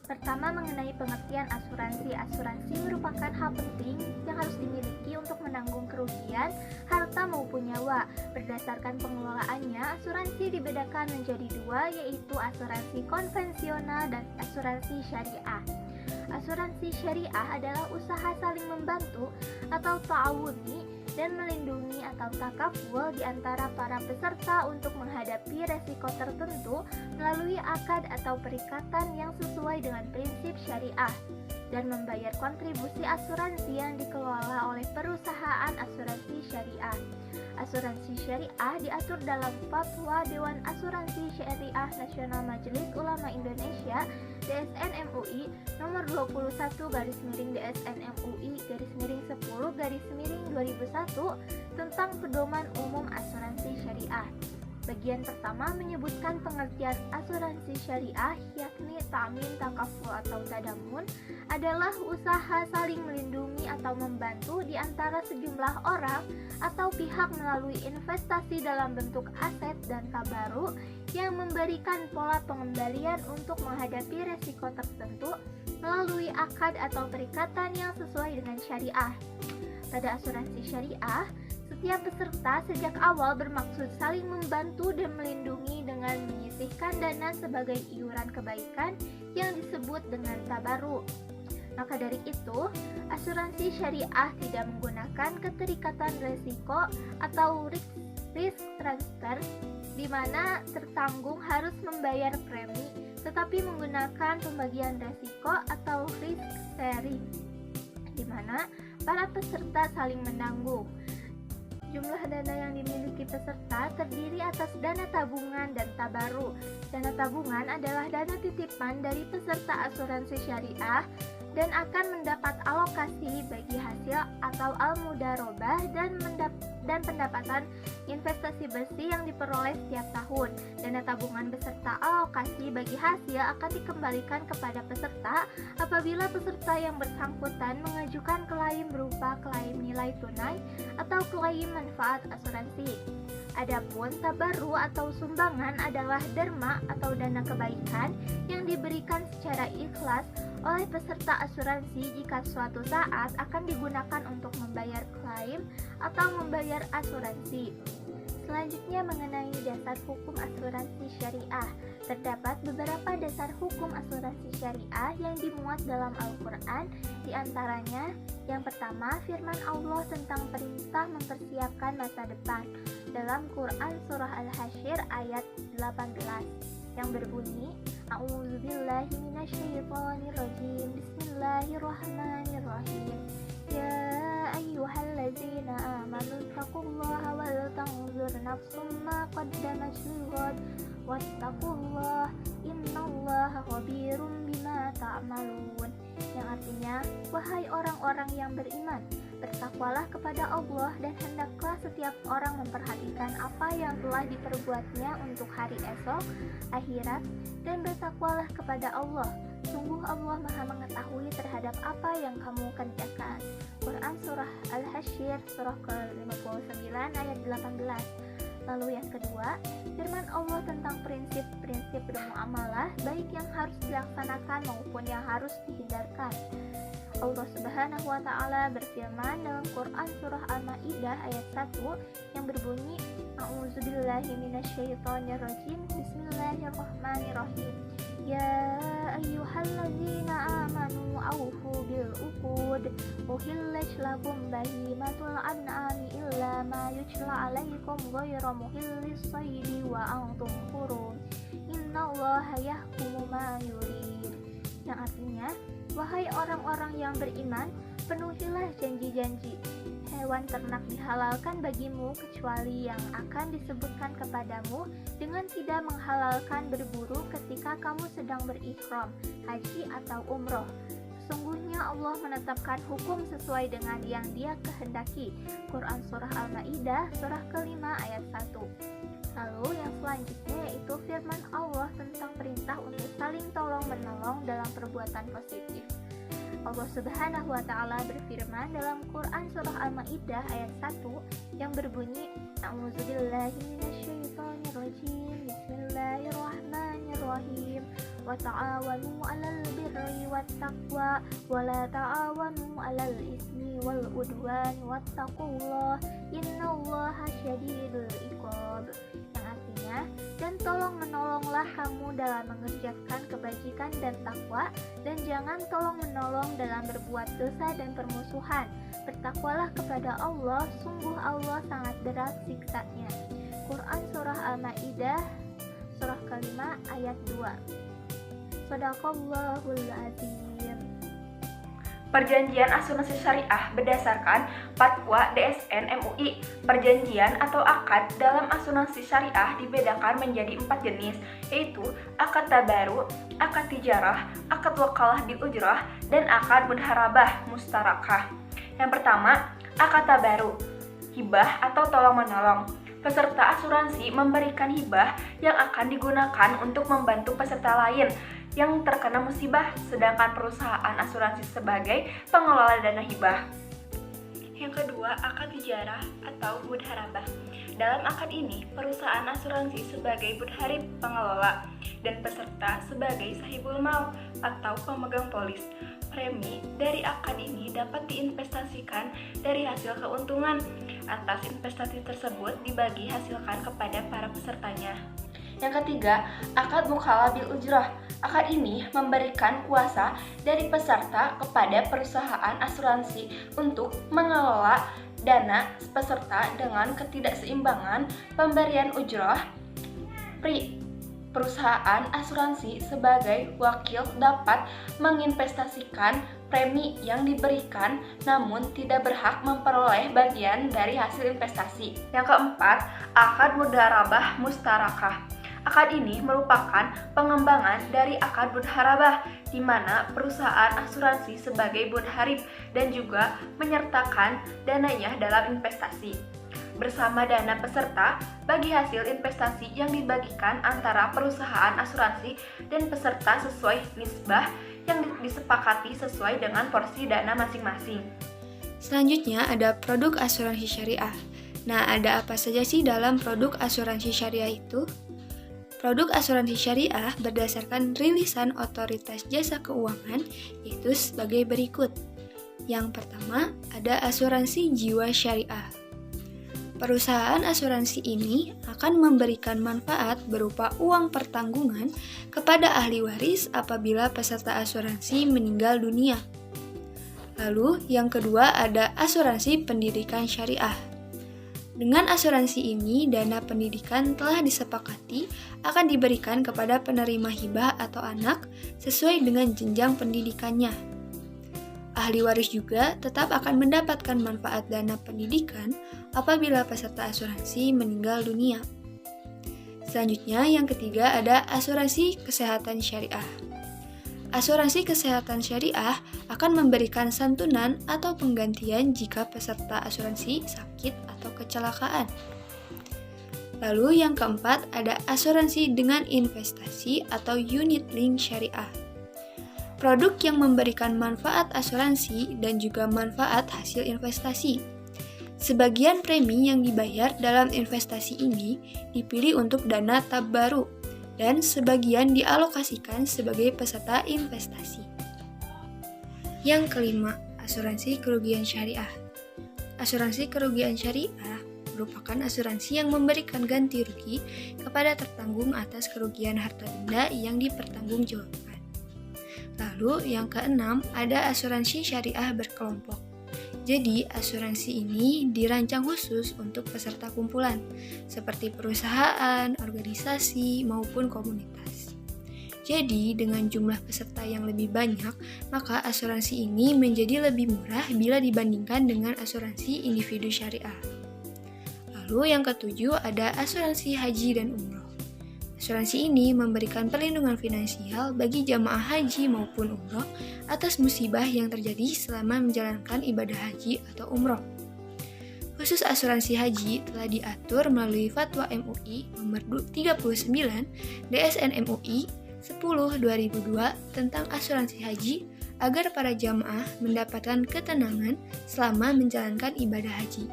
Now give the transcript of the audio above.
Pertama, mengenai pengertian asuransi. Asuransi merupakan hal penting yang harus dimiliki untuk menanggung kerugian, harta maupun nyawa. Berdasarkan pengelolaannya, asuransi dibedakan menjadi dua, yaitu asuransi konvensional dan asuransi syariah. Asuransi syariah adalah usaha saling membantu atau ta'awuni dan melindungi atau takaful di antara para peserta untuk menghadapi resiko tertentu melalui akad atau perikatan yang sesuai dengan prinsip syariah dan membayar kontribusi asuransi yang dikelola oleh perusahaan asuransi syariah. Asuransi syariah diatur dalam Fatwa Dewan Asuransi Syariah Nasional Majelis Ulama Indonesia DSN MUI nomor 21/DSN MUI/10/2001 tentang pedoman umum asuransi syariah. Bagian pertama menyebutkan pengertian asuransi syariah, yakni ta'min, takaful atau tadamun adalah usaha saling melindungi atau membantu di antara sejumlah orang atau pihak melalui investasi dalam bentuk aset dan tabaruk yang memberikan pola pengembalian untuk menghadapi resiko tertentu melalui akad atau perikatan yang sesuai dengan syariah. Pada asuransi syariah, setiap peserta sejak awal bermaksud saling membantu dan melindungi dengan menyisihkan dana sebagai iuran kebaikan yang disebut dengan tabaruk. Maka dari itu, asuransi syariah tidak menggunakan keterikatan resiko atau risk transfer di mana tertanggung harus membayar premi, tetapi menggunakan pembagian resiko atau risk sharing di mana para peserta saling menanggung. Jumlah dana yang dimiliki peserta terdiri atas dana tabungan dan tabaruk. Dana tabungan adalah dana titipan dari peserta asuransi syariah dan akan mendapat alokasi bagi hasil atau al-mudarobah dan pendapatan investasi bersih yang diperoleh setiap tahun. Dana tabungan beserta alokasi bagi hasil akan dikembalikan kepada peserta apabila peserta yang bersangkutan mengajukan klaim berupa klaim nilai tunai atau klaim manfaat asuransi. Adapun tabarru atau sumbangan adalah derma atau dana kebaikan yang diberikan secara ikhlas oleh peserta asuransi jika suatu saat akan digunakan untuk membayar klaim atau membayar asuransi. Selanjutnya mengenai dasar hukum asuransi syariah. Terdapat beberapa dasar hukum asuransi syariah yang dimuat dalam Al-Quran, diantaranya yang pertama firman Allah tentang perintah mempersiapkan masa depan dalam Quran Surah Al-Hasyr ayat 18 yang berbunyi A'udzubillahi minasyaitonirrajim Bismillahirrahmanirrahim Ya ayyuhallazina amanu taqullaha wal tanzur nafsum ma qaddamat lighad wattaqullaha innallaha khabirum bima ta'malun, yang artinya wahai orang-orang yang beriman, bertakwalah kepada Allah dan hendaklah setiap orang memperhatikan apa yang telah diperbuatnya untuk hari esok, akhirat, dan bertakwalah kepada Allah. Sungguh Allah Maha mengetahui terhadap apa yang kamu kerjakan. Quran Surah Al-Hasyr surah ke-59 ayat 18. Lalu yang kedua, firman Allah tentang prinsip-prinsip bermuamalah baik yang harus dilaksanakan maupun yang harus dihindarkan. Allah Subhanahu wa Ta'ala berfirman dalam Quran Surah Al-Ma'idah ayat 1 yang berbunyi A'udzubillahi minasyaitonirrajim Bismillahirrahmanirrahim Ya ayyuhallazina amanu awfu bil uqud uhillat lakum bahimatul an'ami illa ma yutla alaikum ghayra muhillis saydi wa antum hurum innallaha yahkumu ma yurid, yang artinya wahai orang-orang yang beriman, penuhilah janji-janji. Hewan ternak dihalalkan bagimu kecuali yang akan disebutkan kepadamu dengan tidak menghalalkan berburu ketika kamu sedang berikhram, haji atau umroh. Sesungguhnya Allah menetapkan hukum sesuai dengan yang Dia kehendaki. Quran Surah Al-Ma'idah surah ke-5 ayat 1. Lalu yang selanjutnya yaitu firman Allah tentang perintah untuk saling tolong-menolong dalam perbuatan positif. Allah Subhanahu wa Ta'ala berfirman dalam Quran Surah Al-Ma'idah ayat 1 yang berbunyi A'udzubillahi minasyaitonirrajim Bismillahirrahmanirrahim wa ta'awanu 'alal birri birri wattaqwa wa la ta'awanu 'alal ismi wal udwani wattaqullah innallaha syadidul iqab. Yang artinya, dan tolong menolonglah kamu dalam mengerjakan kebajikan dan takwa, dan jangan tolong menolong dalam berbuat dosa dan permusuhan. Bertakwalah kepada Allah, sungguh Allah sangat berat siksanya. Quran Surah Al-Ma'idah Surah kelima ayat 2. Shadaqallahul Azim. Perjanjian asuransi syariah berdasarkan Fatwa DSN MUI. Perjanjian atau akad dalam asuransi syariah dibedakan menjadi 4 jenis, yaitu akad tabaru, akad tijarah, akad wakalah bil ujrah, dan akad mudharabah mustarakah. Yang pertama, akad tabaru, hibah atau tolong-menolong. Peserta asuransi memberikan hibah yang akan digunakan untuk membantu peserta lain yang terkena musibah, sedangkan perusahaan asuransi sebagai pengelola dana hibah. Yang kedua, akad tijarah atau mudharabah. Dalam akad ini, perusahaan asuransi sebagai mudharib pengelola dan peserta sebagai sahibul mal atau pemegang polis. Premi dari akad ini dapat diinvestasikan dari hasil keuntungan atas investasi tersebut dibagi hasilkan kepada para pesertanya. Yang ketiga, akad mukalah bil ujrah. Akad ini memberikan kuasa dari peserta kepada perusahaan asuransi untuk mengelola dana peserta dengan ketidakseimbangan pemberian ujrah. Perusahaan asuransi sebagai wakil dapat menginvestasikan premi yang diberikan namun tidak berhak memperoleh bagian dari hasil investasi. Yang keempat, akad mudharabah mustarakah. Akad ini merupakan pengembangan dari akad mudharabah, di mana perusahaan asuransi sebagai mudharib dan juga menyertakan dananya dalam investasi bersama dana peserta bagi hasil investasi yang dibagikan antara perusahaan asuransi dan peserta sesuai nisbah yang disepakati sesuai dengan porsi dana masing-masing. Selanjutnya ada produk asuransi syariah. Nah, ada apa saja sih dalam produk asuransi syariah itu? Produk asuransi syariah berdasarkan rilisan Otoritas Jasa Keuangan yaitu sebagai berikut. Yang pertama, ada asuransi jiwa syariah. Perusahaan asuransi ini akan memberikan manfaat berupa uang pertanggungan kepada ahli waris apabila peserta asuransi meninggal dunia. Lalu, yang kedua ada asuransi pendidikan syariah. Dengan asuransi ini, dana pendidikan telah disepakati akan diberikan kepada penerima hibah atau anak sesuai dengan jenjang pendidikannya. Ahli waris juga tetap akan mendapatkan manfaat dana pendidikan apabila peserta asuransi meninggal dunia. Selanjutnya, yang ketiga ada asuransi kesehatan syariah. Asuransi kesehatan syariah akan memberikan santunan atau penggantian jika peserta asuransi sakit atau kecelakaan. Lalu yang keempat ada asuransi dengan investasi atau unit link syariah. Produk yang memberikan manfaat asuransi dan juga manfaat hasil investasi. Sebagian premi yang dibayar dalam investasi ini dipilih untuk dana tabaru dan sebagian dialokasikan sebagai peserta investasi. Yang kelima, asuransi kerugian syariah. Asuransi kerugian syariah merupakan asuransi yang memberikan ganti rugi kepada tertanggung atas kerugian harta benda yang dipertanggungjawabkan. Lalu yang keenam, ada asuransi syariah berkelompok. Jadi, asuransi ini dirancang khusus untuk peserta kumpulan, seperti perusahaan, organisasi, maupun komunitas. Jadi, dengan jumlah peserta yang lebih banyak, maka asuransi ini menjadi lebih murah bila dibandingkan dengan asuransi individu syariah. Lalu yang ketujuh ada asuransi haji dan umroh. Asuransi ini memberikan perlindungan finansial bagi jamaah haji maupun umroh atas musibah yang terjadi selama menjalankan ibadah haji atau umroh. Khusus asuransi haji telah diatur melalui Fatwa MUI nomor 39 DSN MUI 10/2002 tentang asuransi haji agar para jamaah mendapatkan ketenangan selama menjalankan ibadah haji.